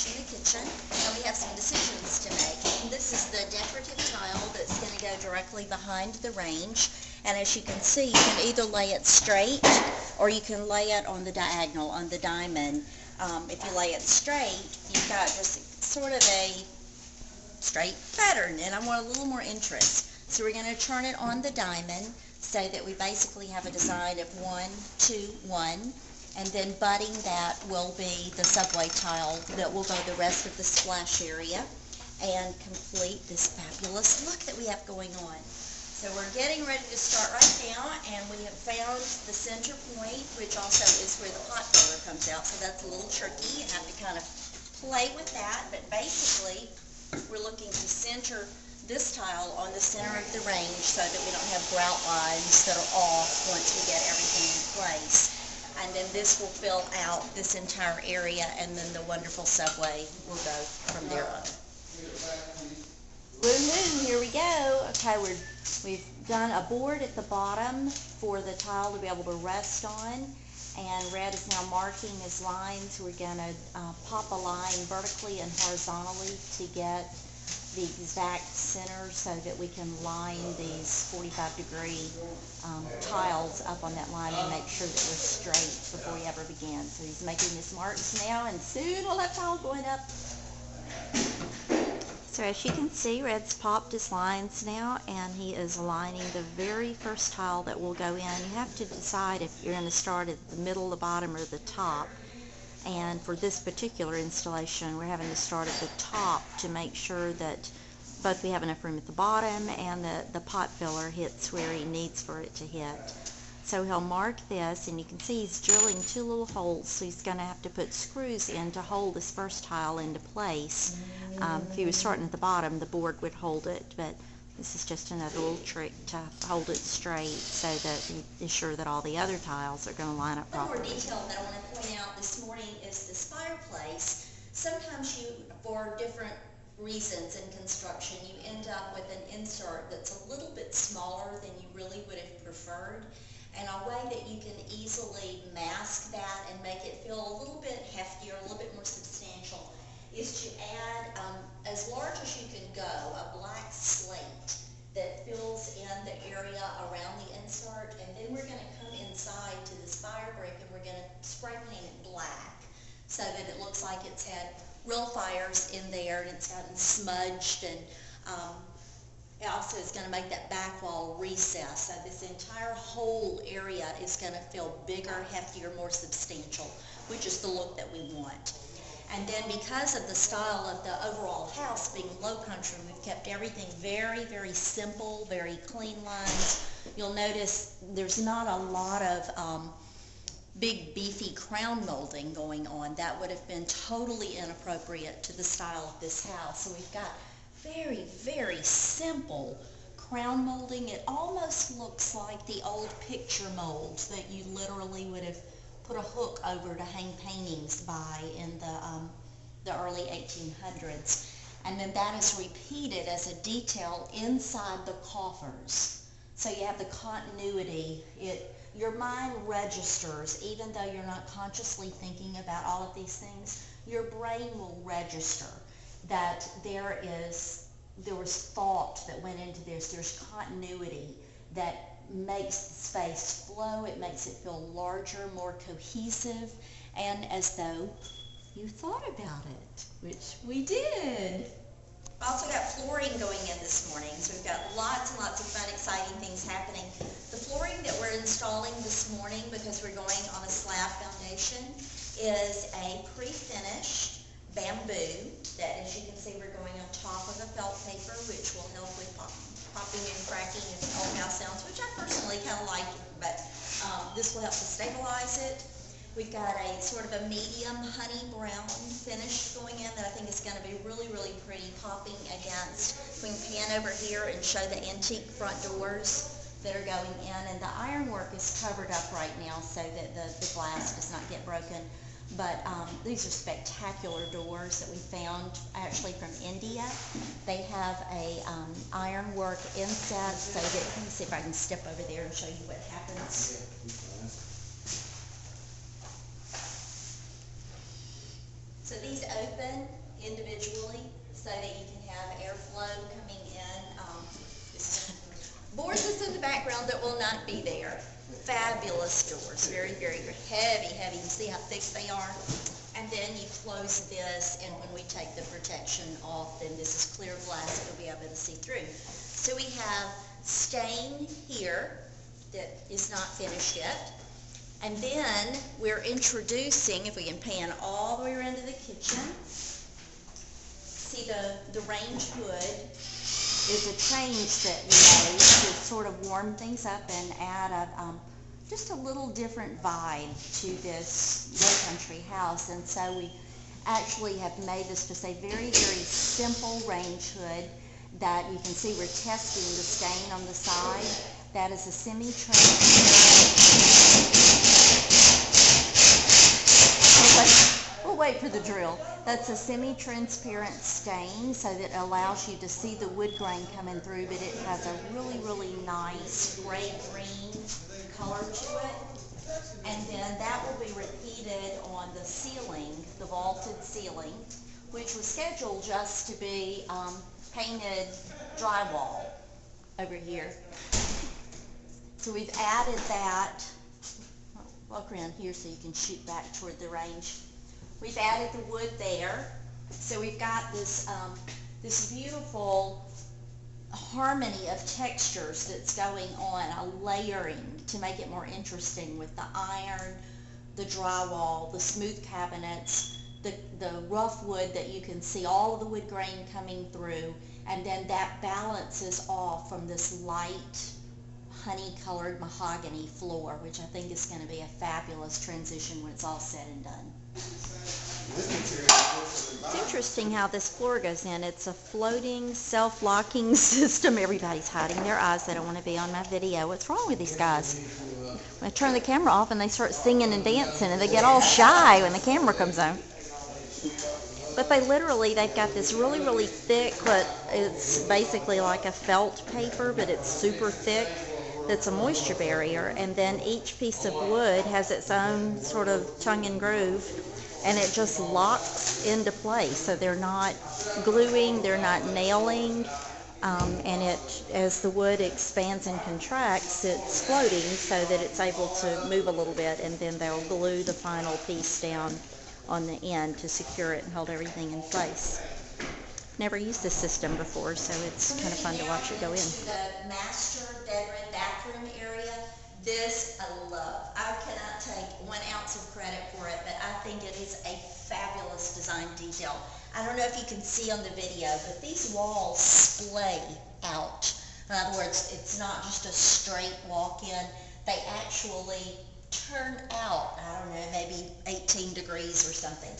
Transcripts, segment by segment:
in the kitchen, and we have some decisions to make. And this is the decorative tile that's going to go directly behind the range. And as you can see, you can either lay it straight or you can lay it on the diagonal, on the diamond. If you lay it straight, you've got just sort of a straight pattern, and I want a little more interest. So we're going to turn it on the diamond so that we basically have a design of 1, 2, 1. And then butting that will be the subway tile that will go the rest of the splash area and complete this fabulous look that we have going on. So we're getting ready to start right now, and we have found the center point, which also is where the pot filler comes out. So that's a little tricky. You have to kind of play with that, but basically we're looking to center this tile on the center of the range so that we don't have grout lines that are off once we get everything in place. And then this will fill out this entire area, and then the wonderful subway will go from there on. Woohoo, here we go. Okay, we've done a board at the bottom for the tile to be able to rest on, and Red is now marking his lines. We're going to pop a line vertically and horizontally to get the exact center so that we can line these 45-degree tiles up on that line and make sure that we're straight before we ever begin. So he's making his marks now, and soon we'll have tiles going up. So as you can see, Red's popped his lines now, and he is aligning the very first tile that will go in. You have to decide if you're going to start at the middle, the bottom, or the top. And for this particular installation, we're having to start at the top to make sure that both we have enough room at the bottom and the pot filler hits where he needs for it to hit. So he'll mark this, and you can see he's drilling 2 little holes, so he's going to have to put screws in to hold this first tile into place. If he was starting at the bottom, the board would hold it, but this is just another little trick to hold it straight so that he is sure that all the other tiles are going to line up properly. One more detail that I want to point out this morning is this fireplace. Sometimes for different reasons in construction, you end up with an insert that's a little bit smaller than you really would have preferred. And a way that you can easily mask that and make it feel a little bit heftier, a little bit more substantial, is to add, as large as you can go, a black slate that fills in the area around the insert, and then we're going to come inside to this fire brick and we're going to spray paint it black so that it looks like it's had real fires in there and it's gotten smudged, and it also is going to make that back wall recess. So this entire whole area is going to feel bigger, heftier, more substantial, which is the look that we want. And then because of the style of the overall house being low country, we've kept everything very, very simple, very clean lines. You'll notice there's not a lot of big beefy crown molding going on. That would have been totally inappropriate to the style of this house. So we've got very, very simple crown molding. It almost looks like the old picture molds that you literally would have put a hook over to hang paintings by in the early 1800s. And then that is repeated as a detail inside the coffers. So you have the continuity. Your mind registers, even though you're not consciously thinking about all of these things, your brain will register that there was thought that went into this. There's continuity that makes the space flow. It makes it feel larger, more cohesive, and as though you thought about it, which we did. We've also got flooring going in this morning, so we've got lots and lots of fun, exciting things happening. The flooring that we're installing this morning, because we're going on a slab foundation, is a pre-finished bamboo that, as you can see, we're going on top of a felt paper, which will help with popping and cracking and old house sounds, which I personally kind of like, but this will help to stabilize it. We've got a sort of a medium honey brown finish going in that I think is going to be really, really pretty, popping against. We can pan over here and show the antique front doors that are going in, and the ironwork is covered up right now so that the glass does not get broken. But these are spectacular doors that we found actually from India. They have a ironwork inset, so that, let me see if I can step over there and show you what happens. So these open individually so that you can have airflow coming in. Boards is in the background that will not be there. Fabulous doors, very, very heavy, heavy. You see how thick they are? And then you close this, and when we take the protection off, then this is clear glass, you'll be able to see through. So we have stain here that is not finished yet. And then we're introducing, if we can pan all the way around to the kitchen, see the range hood is a change that we made to sort of warm things up and add just a little different vibe to this low country house. And so we actually have made this just a very, very simple range hood that you can see we're testing the stain on the side. That is a semi-transparent. We'll wait for the drill. That's a semi-transparent stain, so that allows you to see the wood grain coming through, but it has a really, really nice gray-green color to it. And then that will be repeated on the ceiling, the vaulted ceiling, which was scheduled just to be painted drywall over here. So we've added that. Walk around here so you can shoot back toward the range. We've added the wood there. So we've got this this beautiful harmony of textures that's going on, a layering to make it more interesting with the iron, the drywall, the smooth cabinets, the rough wood that you can see all of the wood grain coming through, and then that balances off from this light honey-colored mahogany floor, which I think is going to be a fabulous transition when it's all said and done. It's interesting how this floor goes in. It's a floating, self-locking system. Everybody's hiding their eyes. They don't want to be on my video. What's wrong with these guys? I turn the camera off and they start singing and dancing, and they get all shy when the camera comes on. But they've got this really, really thick, but it's basically like a felt paper, but it's super thick. That's a moisture barrier, and then each piece of wood has its own sort of tongue and groove, and it just locks into place. So they're not gluing, they're not nailing, and as the wood expands and contracts, it's floating so that it's able to move a little bit, and then they'll glue the final piece down on the end to secure it and hold everything in place. Never used this system before, so it's kind of fun to watch it go in. The master bedroom, bathroom area, this I love. I cannot take 1 ounce of credit for it, but I think it is a fabulous design detail. I don't know if you can see on the video, but these walls splay out. In other words, it's not just a straight walk-in. They actually turn out, I don't know, maybe 18 degrees or something.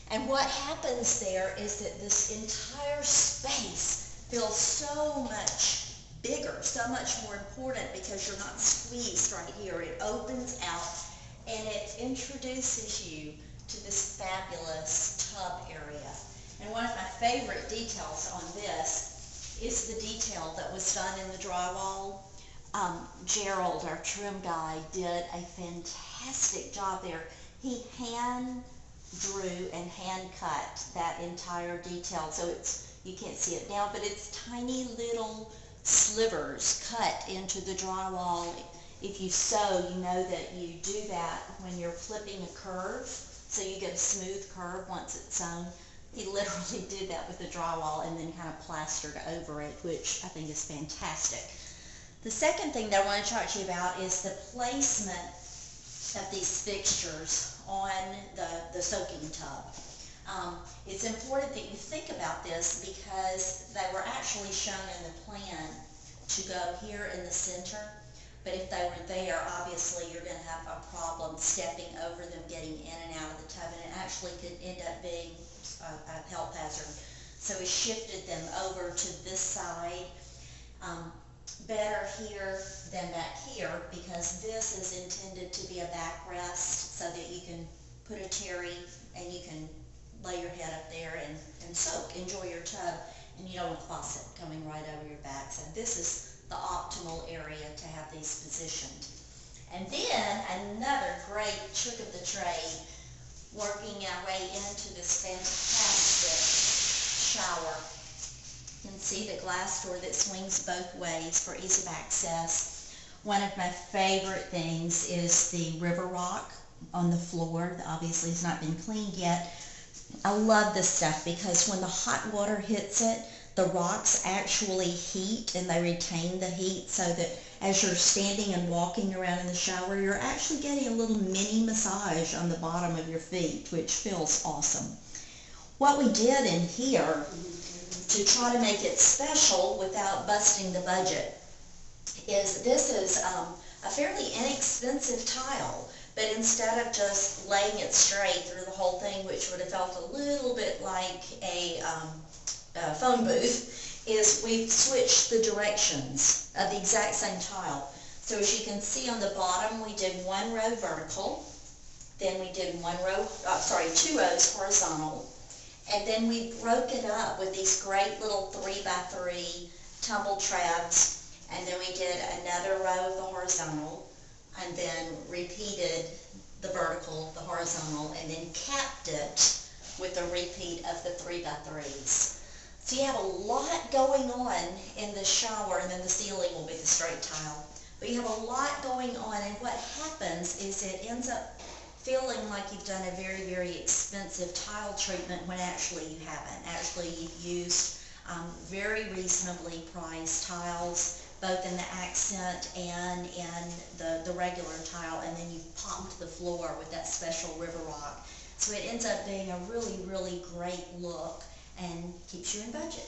And what happens there is that this entire space feels so much bigger, so much more important, because you're not squeezed right here. It opens out and it introduces you to this fabulous tub area. And one of my favorite details on this is the detail that was done in the drywall. Gerald, our trim guy, did a fantastic job there. He hand drew and hand cut that entire detail, so you can't see it now, but it's tiny little slivers cut into the drywall. If you sew, you know that you do that when you're flipping a curve, so you get a smooth curve once it's sewn. He literally did that with the drywall and then kind of plastered over it, which I think is fantastic. The second thing that I want to talk to you about is the placement of these fixtures on the soaking tub. It's important that you think about this because they were actually shown in the plan to go here in the center, but if they were there, obviously you're going to have a problem stepping over them, getting in and out of the tub, and it actually could end up being a health hazard. So we shifted them over to this side. Better here than back here, because this is intended to be a backrest so that you can put a terry and you can lay your head up there and soak, enjoy your tub, and you don't want a faucet coming right over your back. So this is the optimal area to have these positioned. And then another great trick of the trade working our way into this fantastic shower. You can see the glass door that swings both ways for ease of access. One of my favorite things is the river rock on the floor. Obviously it's not been cleaned yet. I love this stuff because when the hot water hits it, the rocks actually heat and they retain the heat, so that as you're standing and walking around in the shower, you're actually getting a little mini massage on the bottom of your feet, which feels awesome. What we did in here to try to make it special without busting the budget is this is a fairly inexpensive tile, but instead of just laying it straight through the whole thing, which would have felt a little bit like a phone booth, is we've switched the directions of the exact same tile. So as you can see on the bottom, we did one row vertical, then we did two rows horizontal, and then we broke it up with these great little 3x3 tumble trabs, and then we did another row of the horizontal, and then repeated the vertical, the horizontal, and then capped it with a repeat of the 3x3s. So you have a lot going on in the shower, and then the ceiling will be the straight tile. But you have a lot going on, and what happens is it ends up feeling like you've done a very, very expensive tile treatment when actually you haven't. Actually, you've used very reasonably priced tiles, both in the accent and in the regular tile, and then you've popped the floor with that special river rock. So it ends up being a really, really great look and keeps you in budget.